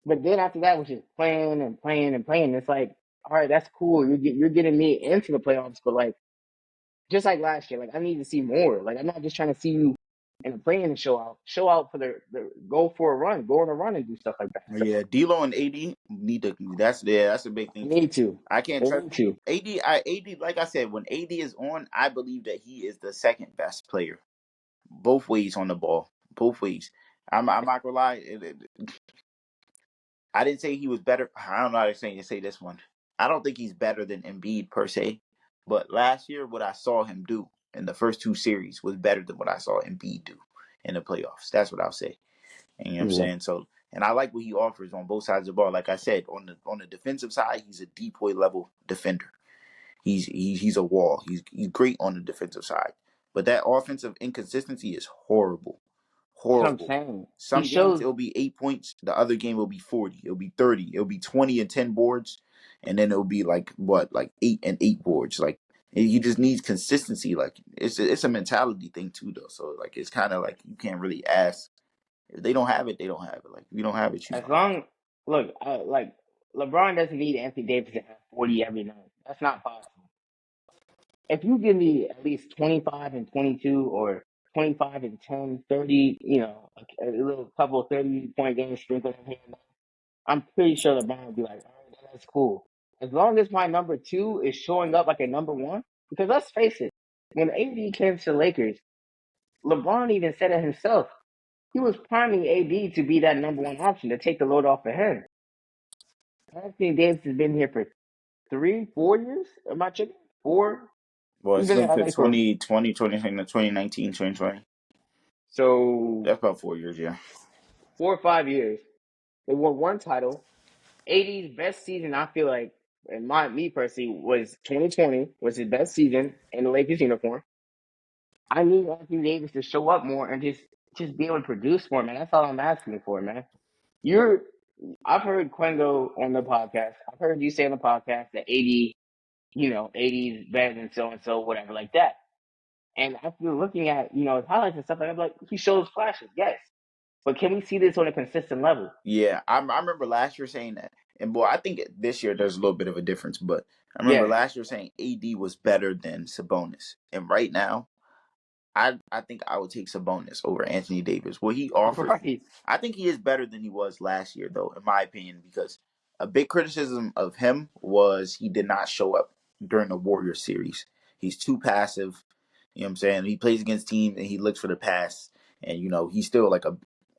But then after that, was just playing and playing and playing. It's like, all right, that's cool. You're getting me into the playoffs, but like, just like last year, like I need to see more. Like I'm not just trying to see you in the playing and show out for the go for a run, go on a run and do stuff like that. So Yeah, D'Lo and AD need to. That's a big they thing too. need to, I can't they trust need to. AD. AD, like I said, when AD is on, I believe that he is the second best player, both ways on the ball, both ways. I'm not gonna lie. I didn't say he was better. I don't know how to say this one. I don't think he's better than Embiid per se, but last year what I saw him do in the first two series was better than what I saw Embiid do in the playoffs. That's what I'll say. And you know what I'm Yeah, saying? So, and I like what he offers on both sides of the ball. Like I said, on the defensive side, he's a depoy level defender. He's a wall. He's great on the defensive side, but that offensive inconsistency is horrible, that's what I'm horrible. saying. He Some games shows it'll be 8 points, the other game will be 40, it'll be 30, it'll be 20 and 10 boards, and then it'll be like what, like 8 and 8 boards. Like he just needs consistency. Like it's a mentality thing too, though. So like it's kind of like you can't really ask. If they don't have it, they don't have it. Like if you don't have it, you as don't have long look like LeBron doesn't need Anthony Davis to have 40 every night. That's not possible. If you give me at least 25 and 22 or 25 and 10, 30, a little couple of 30-point games sprinkled in here and there, I'm pretty sure LeBron would be like, all right, that's cool. As long as my number two is showing up like a number one, because let's face it, when AD came to the Lakers, LeBron even said it himself. He was priming AD to be that number one option to take the load off of him. Anthony Davis has been here for 3, 4 years. Am I tripping? Four. Well, He's been in since the LA for 2020, 2019, 2020. so That's about 4 years, yeah. 4 or 5 years. They won one title. AD's best season, I feel like, and me personally, was 2020 was his best season in the Lakers uniform. I need Anthony Davis to show up more and just be able to produce more, man. That's all I'm asking for, man. You're I've heard Quengo on the podcast. I've heard you say on the podcast that 80, 80 is better than so and so, whatever, like that. And after looking at, his highlights and stuff like that, I'm like, he shows flashes, yes. But can we see this on a consistent level? Yeah, I remember last year saying that. And boy, I think this year there's a little bit of a difference, but I remember Yeah. last year saying AD was better than Sabonis. And right now, I think I would take Sabonis over Anthony Davis. What he offers, Right. I think he is better than he was last year, though, in my opinion, because a big criticism of him was he did not show up during the Warriors series. He's too passive. You know what I'm saying? He plays against teams and he looks for the pass, and he's still like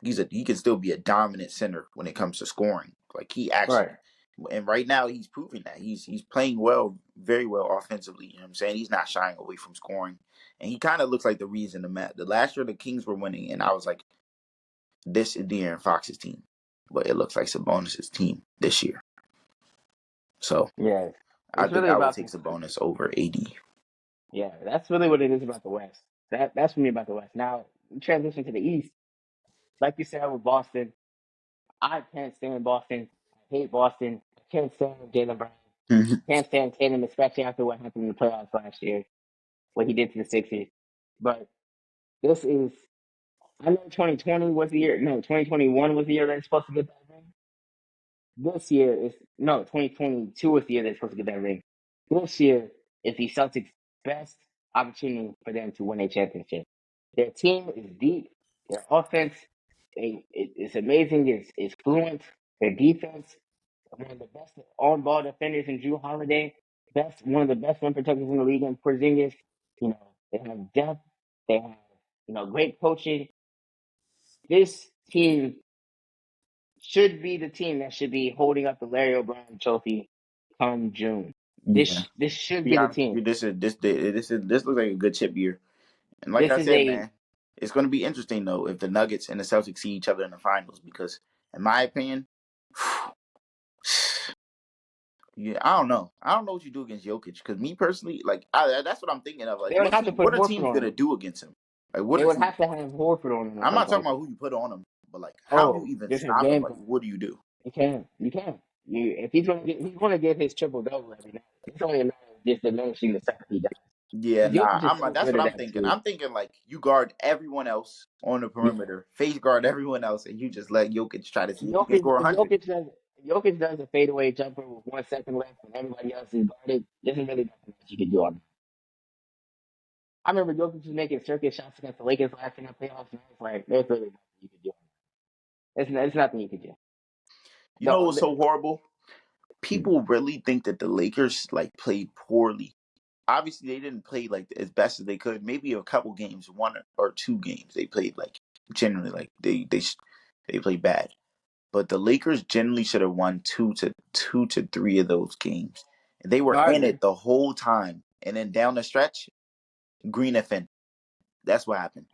he can still be a dominant center when it comes to scoring. Like he Right. actually, and right now he's proving that he's playing well, very well offensively. You know what I'm saying? He's not shying away from scoring. And he kind of looks like the reason the last year the Kings were winning, and I was like, this is De'Aaron Fox's team, but it looks like Sabonis' team this year. So Yeah. I It's think really I would about take the Sabonis over AD. Yeah, that's really what it is about the West. That's for me about the West. Now, transition to the East. Like you said with Boston, I can't stand Boston. I hate Boston. I can't stand Jalen Brown. Can't stand Tatum, especially after what happened in the playoffs last year, what he did to the Sixers. But this is, I know 2020 was the year, no, 2021 was the year they're supposed to get that ring. This year is, no, 2022 was the year they're supposed to get that ring. This year is the Celtics' best opportunity for them to win a championship. Their team is deep. Their offense it's amazing. It's fluent. Their defense, one of the best on-ball defenders in Drew Holiday, one of the best rim protectors in the league in Porzingis. They have depth. They have great coaching. This team should be the team that should be holding up the Larry O'Brien Trophy come June. Yeah. This should Be be the honest with team. you, this looks like a good chip year. And like This I is said, a man, it's going to be interesting though if the Nuggets and the Celtics see each other in the finals because, in my opinion, yeah, I don't know. I don't know what you do against Jokic because me personally, like, that's what I'm thinking of. Like, they would have to put what are Horford teams on gonna them. do against him? Like, what They are would teams? have to have Horford on them or I'm not something talking like about that. who you put on him, but like, how do you Oh, even just his stop him? game Like, plan. what do you do? You can. If he's gonna get his triple double every night. It's only a matter of just diminishing the stuff he does. Yeah, Jokic is nah. so That's good what at I'm that thinking. too. I'm thinking like you guard everyone else on the Yeah. perimeter, face guard everyone else, and you just let Jokic try to see if he can Jokic, score if 100. Jokic does a fadeaway jumper with 1 second left and everybody else is guarded, there's really nothing else you can do on him. I remember Jokic was making circuit shots against the Lakers last year in the playoffs, and it's like there's really nothing you can do on him. It's nothing you can do. You know what's so horrible? The People really think that the Lakers like played poorly. Obviously, they didn't play like as best as they could. Maybe a couple games, one or two games, they played like generally like they played bad. But the Lakers generally should have won two to three of those games. They were no, I in agree. it the whole time, and then down the stretch, Green and Finn. That's what happened.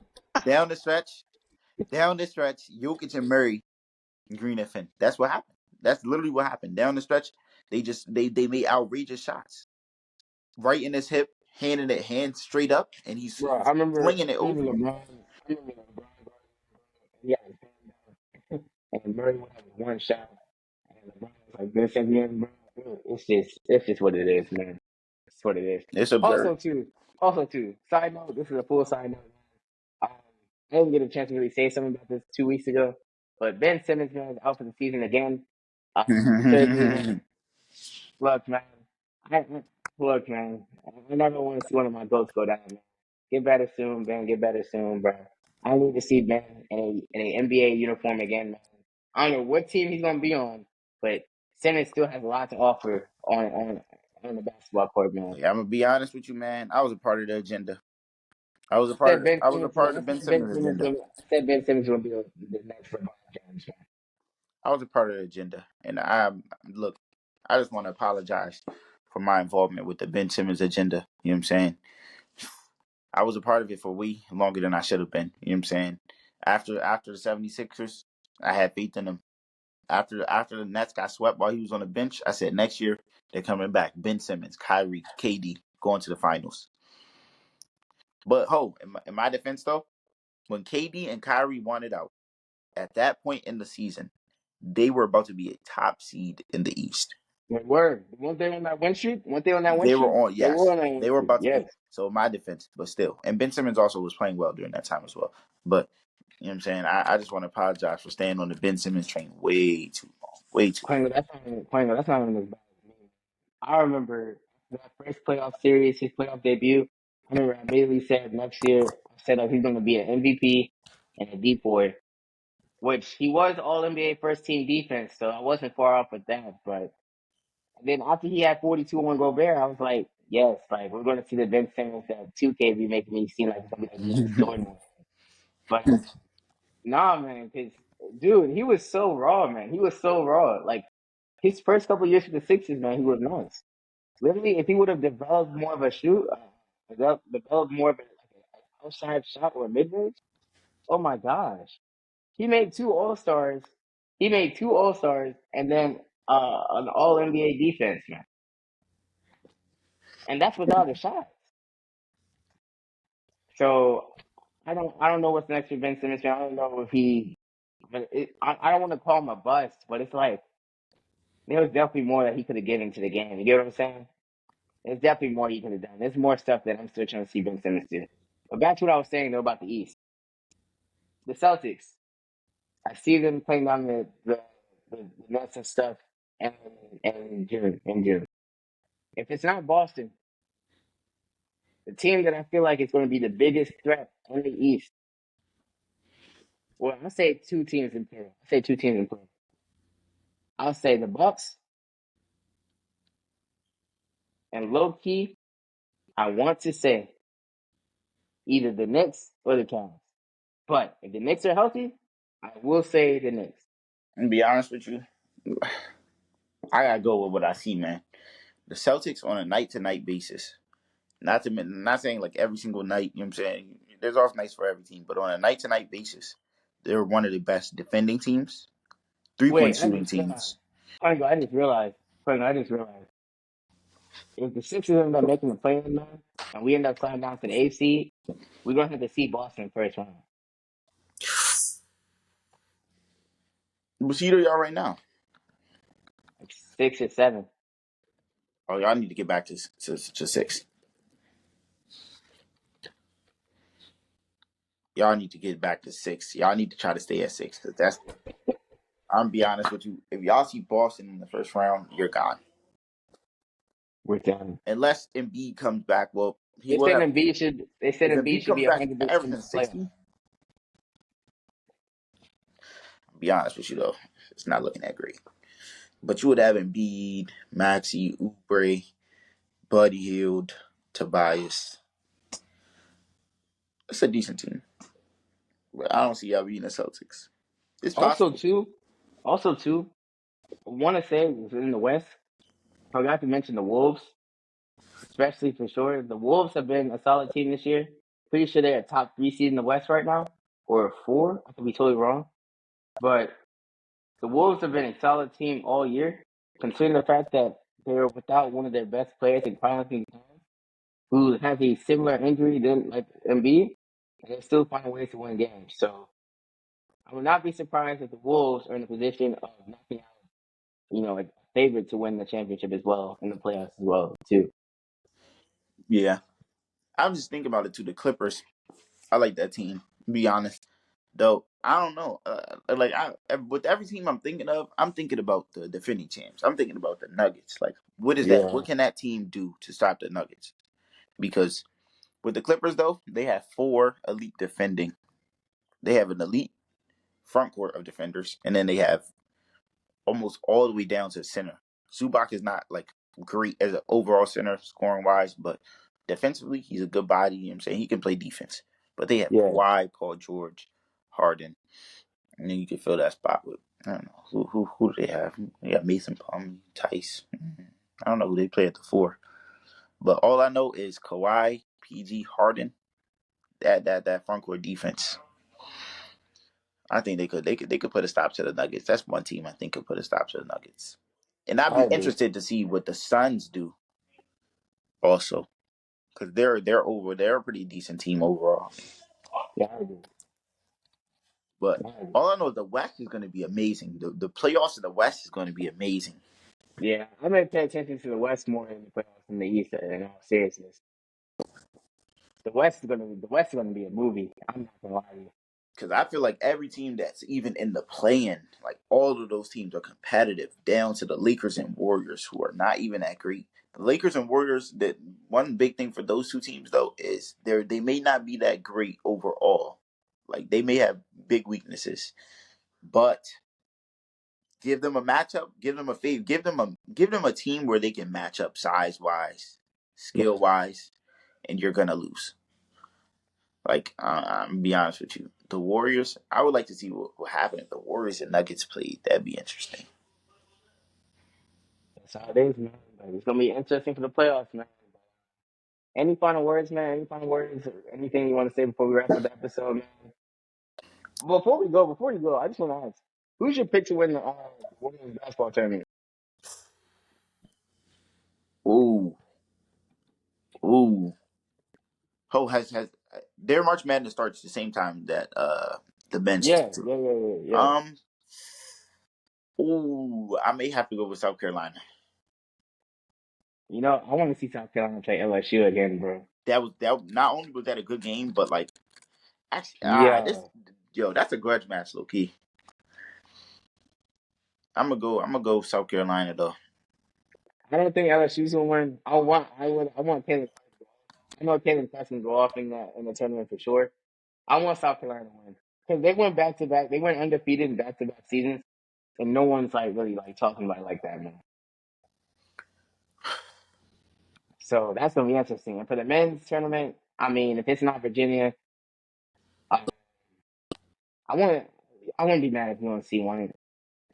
Down the stretch, Jokic and Murray, Green and Finn. That's what happened. That's literally what happened. Down the stretch, they made outrageous shots right in his hip, handing it hand straight up, and Bro, he's flinging it I remember over you. LeBron. I remember LeBron. Yeah, and Murray would have one shot, and LeBron was like this at the end, bro. It's just what it is, man. It's what it is. It's absurd. Also, too, side note. This is a full side note. Um, I didn't get a chance to really say something about this 2 weeks ago, but Ben Simmons, man, is out for the season again. Surgery, man. Look, man. I, look, man. I never want to see one of my goats go down, man. Get better soon, Ben. Get better soon, bro. I need to see Ben in a NBA uniform again, man. I don't know what team he's gonna be on, but Simmons still has a lot to offer on the basketball court, man. Yeah, I'm gonna be honest with you, man. I was a part of the agenda. I was a I said part. Ben I was a Simmons. part of the I Ben said Ben Simmons Simmons. agenda. I said Ben Simmons gonna be the next LeBron James, man. I was a part of the agenda, and I look. I just want to apologize for my involvement with the Ben Simmons agenda. You know what I'm saying? I was a part of it for way longer than I should have been. You know what I'm saying? After the 76ers, I had faith in them. After the Nets got swept while he was on the bench, I said next year they're coming back. Ben Simmons, Kyrie, KD going to the finals. But in my defense though, when KD and Kyrie wanted out at that point in the season, they were about to be a top seed in the East. Word. Weren't they on that win streak? Weren't they on that win They were streak? on, They were yes, on that win they were streak. about to Yes. be. So my defense, but still, and Ben Simmons also was playing well during that time as well. But you know what I'm saying? I just want to apologize for staying on the Ben Simmons train way too long, way too long. Quango, that's not even as bad as me. I remember that first playoff series, his playoff debut. I remember I immediately said next year, I said like he's going to be an MVP and a D4, which he was All NBA first team defense, so I wasn't far off with that. But then after he had 42 on Gobert, I was like, yes, like we're going to see the Ben Simmons that 2K be making me seem like he's going to be like the next Jordan. But nah, man, because dude, he was so raw, man. He was so raw. Like his first couple years with the Sixers, man, he was nuts. Literally, if he would have developed more of a developed more of an outside shot or mid range, oh my gosh, he made two All Stars. He made two All Stars and then an All NBA defense, man, and that's without a shot. So I don't know what's next for Ben Simmons. Man. I don't know if he, but I don't want to call him a bust, but it's like there was definitely more that he could have given to the game. You get what I'm saying? There's definitely more he could have done. There's more stuff that I'm still trying to see Ben Simmons do. But back to what I was saying though about the East, the Celtics. I see them playing down the Nets and stuff, and in June. If it's not Boston, the team that I feel like is going to be the biggest threat in the East. Well, I'm gonna say two teams in play. I say two teams in play. I'll say the Bucks and low key. I want to say either the Knicks or the Cavs. But if the Knicks are healthy, I will say the Knicks. And be honest with you, I gotta go with what I see, man. The Celtics on a night to night basis. Not saying like every single night. You know what I'm saying? There's off nights for every team, but on a night to night basis, they're one of the best defending teams, 3 point Wait, I shooting just realized. teams. Quango, I just realized. Quango, I just realized. If the Sixers end up making the play-in, man, and we end up sliding down to the eighth seed, we're gonna have to see Boston first round, What seed are y'all right now? like 6 or 7. Oh, y'all need to get back to six. y'all need to get back to 6. Y'all need to try to stay at 6 because that's. I'm gonna be honest with you. If y'all see Boston in the first round, you're gone. We're done. Unless Embiid comes back, well, he They will said have. Embiid should. They said If Embiid Embiid should comes be back 100% in averaging the playoffs. 60, I'll be honest with you though, it's not looking that great. But you would have Embiid, Maxey, Oubre, Buddy Hield, Tobias. It's a decent team. But I don't see y'all beating the Celtics. It's Also, possible. too. Also, too. I want to say is in the West. I forgot to mention the Wolves, especially for sure. The Wolves have been a solid team this year. Pretty sure they're a top 3 seed in the West right now, or 4. I could be totally wrong, but the Wolves have been a solid team all year, considering the fact that they're without one of their best players in Carl Anthony Towns, who has a similar injury than like Embiid, and they're still finding ways to win games. So I would not be surprised if the Wolves are in a position of knocking out, a favorite to win the championship as well in the playoffs as well too. Yeah. I'm just thinking about it too. The Clippers. I like that team. To be honest, though, I don't know. With every team I'm thinking of, I'm thinking about the defending champs. I'm thinking about the Nuggets. Like, what is that? Yeah, What can that team do to stop the Nuggets? Because with the Clippers, though, they have 4 elite defending. They have an elite front court of defenders, and then they have almost all the way down to center. Zubac is not like great as an overall center scoring wise, but defensively he's a good body. You know what I'm saying? He can play defense. But they have yeah, Kawhi, Paul George, Harden, and then you can fill that spot with I don't know who do they have. They got Mason Plumlee, Tice. I don't know who they play at the 4, but all I know is Kawhi, PG, Harden. That front court defense. I think they could put a stop to the Nuggets. That's one team I think could put a stop to the Nuggets. And I'd I be agree. interested to see what the Suns do also, because they're a pretty decent team overall. Yeah, I agree. But I agree. all I know is the West is going to be amazing. The playoffs in the West is going to be amazing. Yeah, I may pay attention to the West more in the playoffs than the East. In all seriousness, the West is gonna be a movie. I'm not gonna lie to you. Because I feel like every team that's even in the play-in, like all of those teams are competitive, down to the Lakers and Warriors, who are not even that great. The Lakers and Warriors, that one big thing for those two teams though is they may not be that great overall. Like they may have big weaknesses, but give them a matchup, give them a favor, give them a team where they can match up size wise, skill Yeah, wise, and you're gonna lose. Like I'm gonna be honest with you, the Warriors. I would like to see what happened if the Warriors and Nuggets played. That'd be interesting. that's how it is, man. But it's gonna be interesting for the playoffs, man. Any final words, man? Any final words? Or anything you want to say before we wrap up the episode, man? Before you go, I just want to ask, who's your pick to win the women's basketball tournament? Ooh, ooh. Ho has their March Madness starts the same time that the men's Yeah, do. yeah, yeah, yeah, yeah. Um, ooh, I may have to go with South Carolina. I want to see South Carolina play LSU again, bro. That not only was that a good game, but like actually this Yeah, that's a grudge match, low key. I'm gonna go South Carolina though. I don't think LSU's gonna win. I want Taylor. I know Taylor Clark's gonna go off in the tournament for sure. I want South Carolina to win because they went back to back. They went undefeated in back to back seasons, and no one's like really like talking about it like that, man. So that's gonna be interesting. And for the men's tournament, I mean, if it's not Virginia, uh, I want I wouldn't be mad if UNC won it.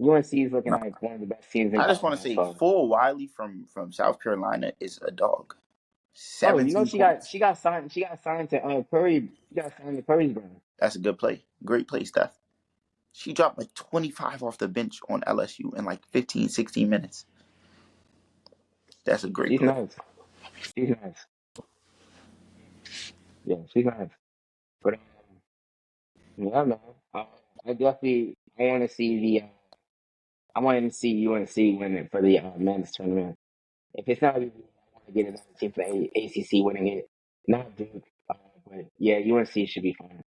UNC is looking No, like one of the best teams in I just college want to say basketball. Full Wiley from South Carolina is a dog. Oh, 17 she got points. she got signed. She got signed to Curry. She got signed to Curry's brand. That's a good play. Great play, Steph. She dropped like 25 off the bench on LSU in like 15, 16 minutes. That's a great She's play. nice. She's nice. Yeah, she's nice. But yeah, man. Uh, I want to see I wanted to see UNC win it for the men's tournament. If it's not, I want to get another team for the ACC winning it. Not Duke, but yeah, UNC should be fine.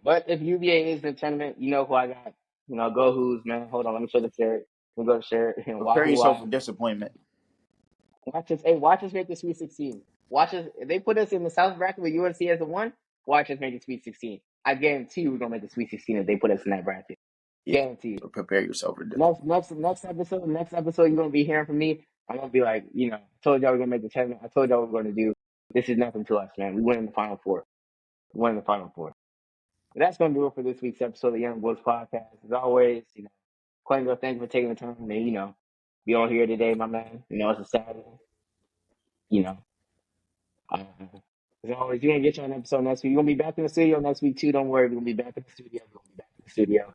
But if UVA is in the tournament, you know who I got. You know, go Who's, man. Hold on, let me show the shirt. Let me go to shirt. Prepare Wahoo yourself Wah. for disappointment. Watch us. Hey, watch us make the Sweet 16. Watch us. If they put us in the South bracket with UNC as a one, watch us make the Sweet 16. I guarantee you we're gonna make the Sweet 16 if they put us in that bracket. Yeah, Guarantee it. so prepare yourself for Next episode, you're gonna be hearing from me. I'm gonna be like, I told y'all we're gonna make the tournament. I told y'all what we're gonna do. This is nothing to us, man. We win in the Final Four. We win in the Final Four. But that's gonna do it for this week's episode of the Young Bulls podcast. As always, Quentin, thank you for taking the time to, be on here today, my man. It's a Saturday. You know, uh, as always, you're gonna get you on an episode next week. You're gonna be back in the studio next week too. Don't worry, we're gonna be back in the studio. We're gonna be back in the studio.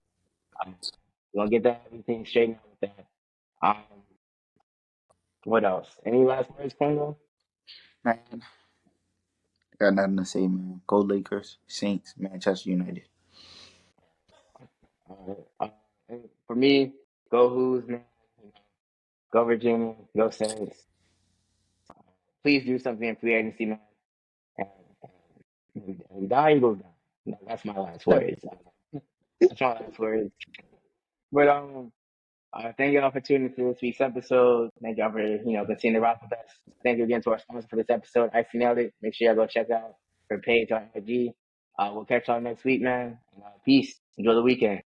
We're gonna get that everything straightened out with that. Um, what else? Any last words, Quentin? Man, got nothing to say, man. Go Lakers, Saints, Manchester United. Uh, and for me, go Who's, man. Go Virginia. Go Saints. Please do something in free agency, man. And, and die Eagles down. No, that's my last words. That's my last words. But thank y'all for tuning to this week's episode. Thank y'all for continuing to rock with us. Thank you again to our sponsor for this episode, I Nailed It. Make sure y'all go check out her page on IG. We'll catch y'all next week, man. And, peace. Enjoy the weekend.